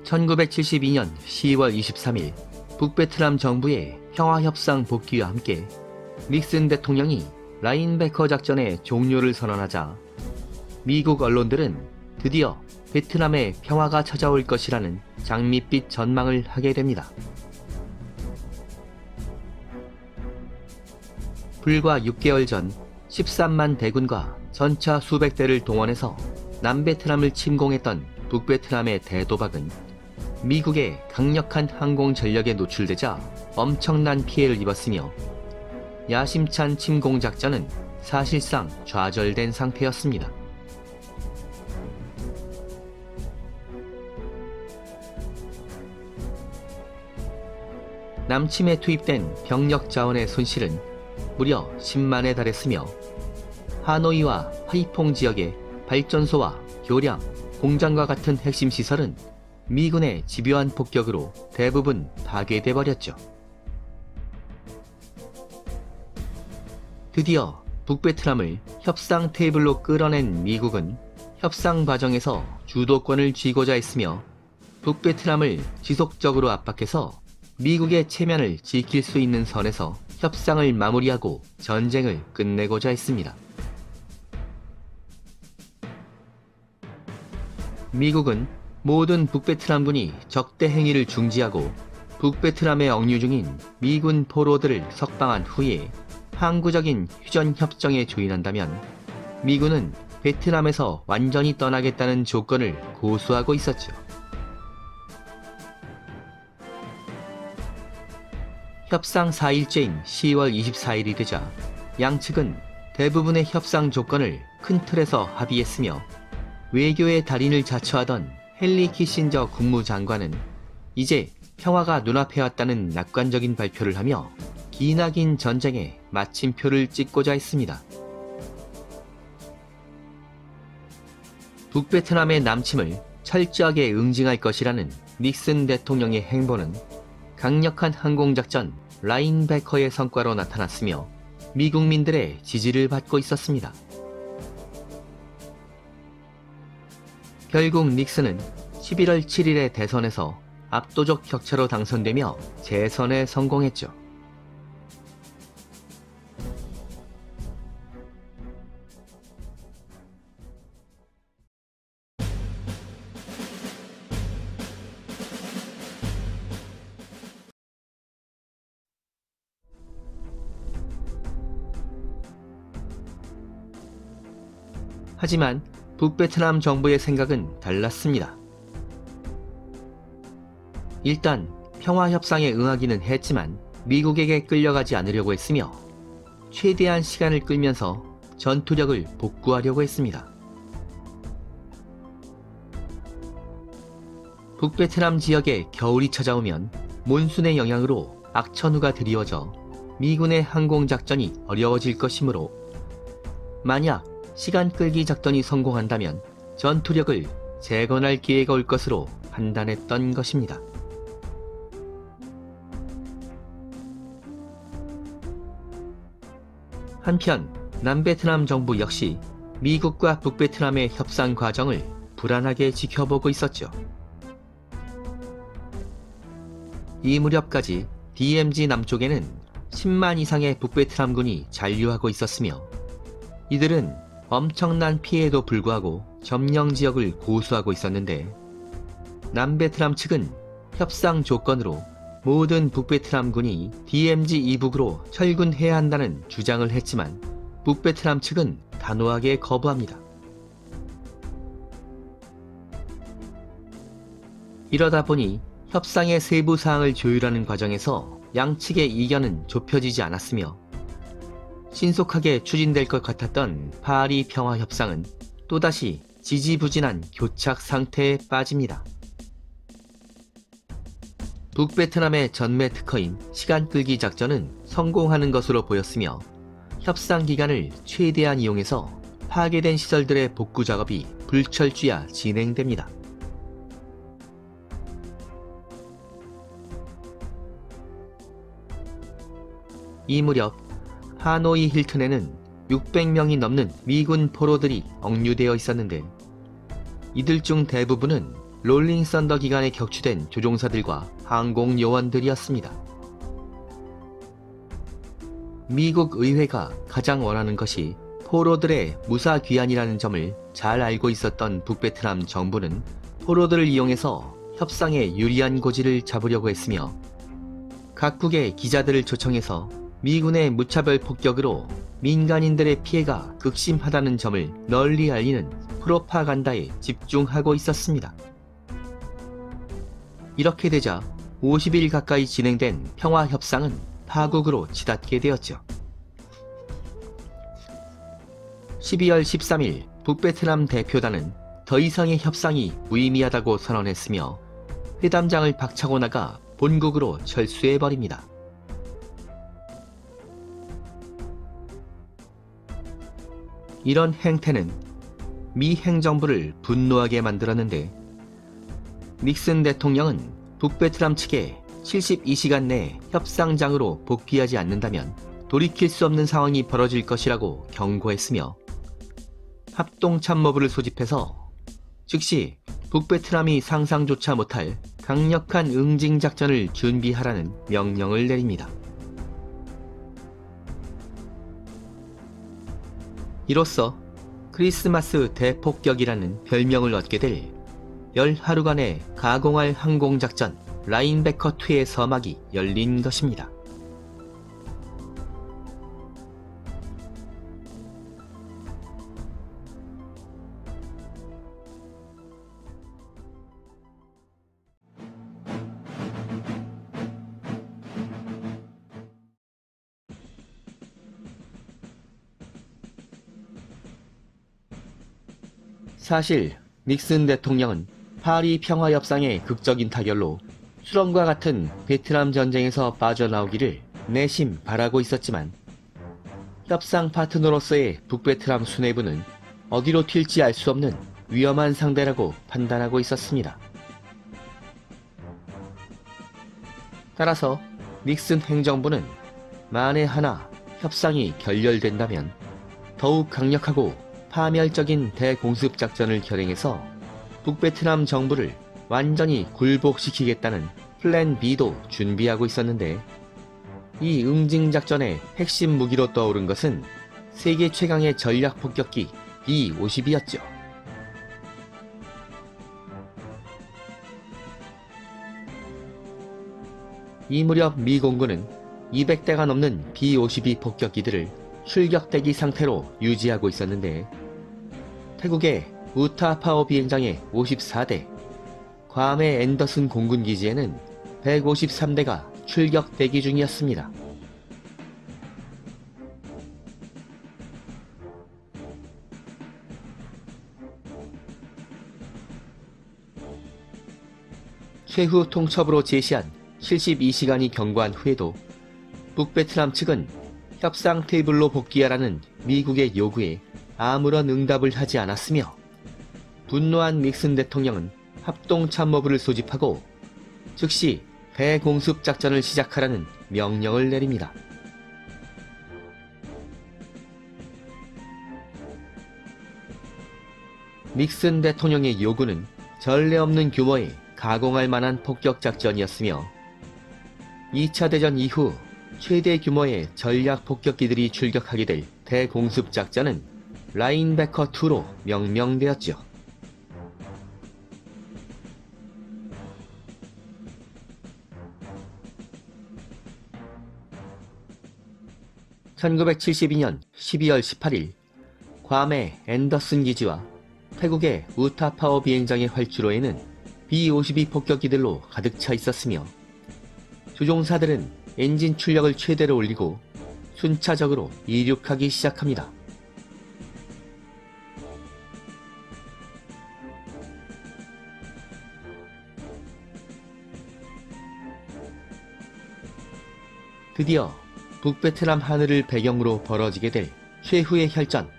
1972년 10월 23일 북베트남 정부의 평화협상 복귀와 함께 닉슨 대통령이 라인베커 작전의 종료를 선언하자 미국 언론들은 드디어 베트남에 평화가 찾아올 것이라는 장밋빛 전망을 하게 됩니다. 불과 6개월 전 13만 대군과 전차 수백 대를 동원해서 남베트남을 침공했던 북베트남의 대도박은 미국의 강력한 항공 전력에 노출되자 엄청난 피해를 입었으며 야심찬 침공 작전은 사실상 좌절된 상태였습니다. 남침에 투입된 병력 자원의 손실은 무려 10만에 달했으며 하노이와 하이퐁 지역의 발전소와 교량, 공장과 같은 핵심 시설은 미군의 집요한 폭격으로 대부분 파괴돼 버렸죠. 드디어 북베트남을 협상 테이블로 끌어낸 미국은 협상 과정에서 주도권을 쥐고자 했으며 북베트남을 지속적으로 압박해서 미국의 체면을 지킬 수 있는 선에서 협상을 마무리하고 전쟁을 끝내고자 했습니다. 미국은 모든 북베트남군이 적대 행위를 중지하고 북베트남에 억류 중인 미군 포로들을 석방한 후에 항구적인 휴전협정에 조인한다면 미군은 베트남에서 완전히 떠나겠다는 조건을 고수하고 있었죠. 협상 4일째인 10월 24일이 되자 양측은 대부분의 협상 조건을 큰 틀에서 합의했으며 외교의 달인을 자처하던 헨리 키신저 국무장관은 이제 평화가 눈앞에 왔다는 낙관적인 발표를 하며 기나긴 전쟁에 마침표를 찍고자 했습니다. 북베트남의 남침을 철저하게 응징할 것이라는 닉슨 대통령의 행보는 강력한 항공작전 라인베커의 성과로 나타났으며 미국민들의 지지를 받고 있었습니다. 결국 닉슨은 11월 7일의 대선에서 압도적 격차로 당선되며 재선에 성공했죠. 하지만 북베트남 정부의 생각은 달랐습니다. 일단 평화협상에 응하기는 했지만 미국에게 끌려가지 않으려고 했으며 최대한 시간을 끌면서 전투력을 복구하려고 했습니다. 북베트남 지역에 겨울이 찾아오면 몬순의 영향으로 악천후가 드리워져 미군의 항공작전이 어려워질 것이므로 만약 시간 끌기 작전이 성공한다면 전투력을 재건할 기회가 올 것으로 판단했던 것입니다. 한편 남베트남 정부 역시 미국과 북베트남의 협상 과정을 불안하게 지켜보고 있었죠. 이 무렵까지 DMZ 남쪽에는 10만 이상의 북베트남군이 잔류하고 있었으며 이들은 엄청난 피해에도 불구하고 점령 지역을 고수하고 있었는데 남베트남 측은 협상 조건으로 모든 북베트남군이 DMZ 이북으로 철군해야 한다는 주장을 했지만 북베트남 측은 단호하게 거부합니다. 이러다 보니 협상의 세부 사항을 조율하는 과정에서 양측의 이견은 좁혀지지 않았으며 신속하게 추진될 것 같았던 파리 평화협상은 또다시 지지부진한 교착 상태에 빠집니다. 북베트남의 전매 특허인 시간 끌기 작전은 성공하는 것으로 보였으며 협상 기간을 최대한 이용해서 파괴된 시설들의 복구 작업이 불철주야 진행됩니다. 이 무렵 하노이 힐튼에는 600명이 넘는 미군 포로들이 억류되어 있었는데 이들 중 대부분은 롤링 썬더 기간에 격추된 조종사들과 항공 요원들이었습니다. 미국 의회가 가장 원하는 것이 포로들의 무사 귀환이라는 점을 잘 알고 있었던 북베트남 정부는 포로들을 이용해서 협상에 유리한 고지를 잡으려고 했으며 각국의 기자들을 초청해서 미군의 무차별 폭격으로 민간인들의 피해가 극심하다는 점을 널리 알리는 프로파간다에 집중하고 있었습니다. 이렇게 되자 50일 가까이 진행된 평화협상은 파국으로 치닫게 되었죠. 12월 13일 북베트남 대표단은 더 이상의 협상이 무의미하다고 선언했으며 회담장을 박차고 나가 본국으로 철수해버립니다. 이런 행태는 미 행정부를 분노하게 만들었는데 닉슨 대통령은 북베트남 측에 72시간 내에 협상장으로 복귀하지 않는다면 돌이킬 수 없는 상황이 벌어질 것이라고 경고했으며 합동참모부를 소집해서 즉시 북베트남이 상상조차 못할 강력한 응징작전을 준비하라는 명령을 내립니다. 이로써 크리스마스 대폭격이라는 별명을 얻게 될 10하루간의 가공할 항공작전 라인베커2의 서막이 열린 것입니다. 사실 닉슨 대통령은 파리 평화협상의 극적인 타결로 수렁과 같은 베트남 전쟁에서 빠져나오기를 내심 바라고 있었지만 협상 파트너로서의 북베트남 수뇌부는 어디로 튈지 알 수 없는 위험한 상대라고 판단하고 있었습니다. 따라서 닉슨 행정부는 만에 하나 협상이 결렬된다면 더욱 강력하고 파멸적인 대공습작전을 결행해서 북베트남 정부를 완전히 굴복시키겠다는 플랜 B도 준비하고 있었는데 이 응징작전의 핵심 무기로 떠오른 것은 세계 최강의 전략 폭격기 B-50이었죠. 이 무렵 미 공군은 200대가 넘는 B-52 폭격기들을 출격 대기 상태로 유지하고 있었는데 태국의 우타 파워 비행장의 54대, 괌의 앤더슨 공군기지에는 153대가 출격 대기 중이었습니다. 최후 통첩으로 제시한 72시간이 경과한 후에도 북베트남 측은 협상 테이블로 복귀하라는 미국의 요구에 아무런 응답을 하지 않았으며 분노한 닉슨 대통령은 합동참모부를 소집하고 즉시 대공습 작전을 시작하라는 명령을 내립니다. 닉슨 대통령의 요구는 전례 없는 규모의 가공할 만한 폭격 작전이었으며 2차 대전 이후 최대 규모의 전략 폭격기들이 출격하게 될 대공습 작전은 라인베커2로 명명되었죠. (1972년 12월 18일) 괌의 앤더슨 기지와 태국의 우타 파워 비행장의 활주로에는 B-52 폭격기들로 가득 차 있었으며 조종사들은 엔진 출력을 최대로 올리고 순차적으로 이륙하기 시작합니다. 드디어 북베트남 하늘을 배경으로 벌어지게 될 최후의 혈전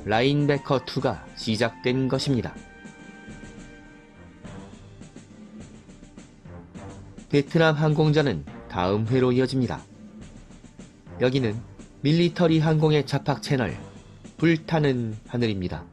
라인베커2가 시작된 것입니다. 베트남 항공전은 다음 회로 이어집니다. 여기는 밀리터리 항공의 잡학 채널 불타는 하늘입니다.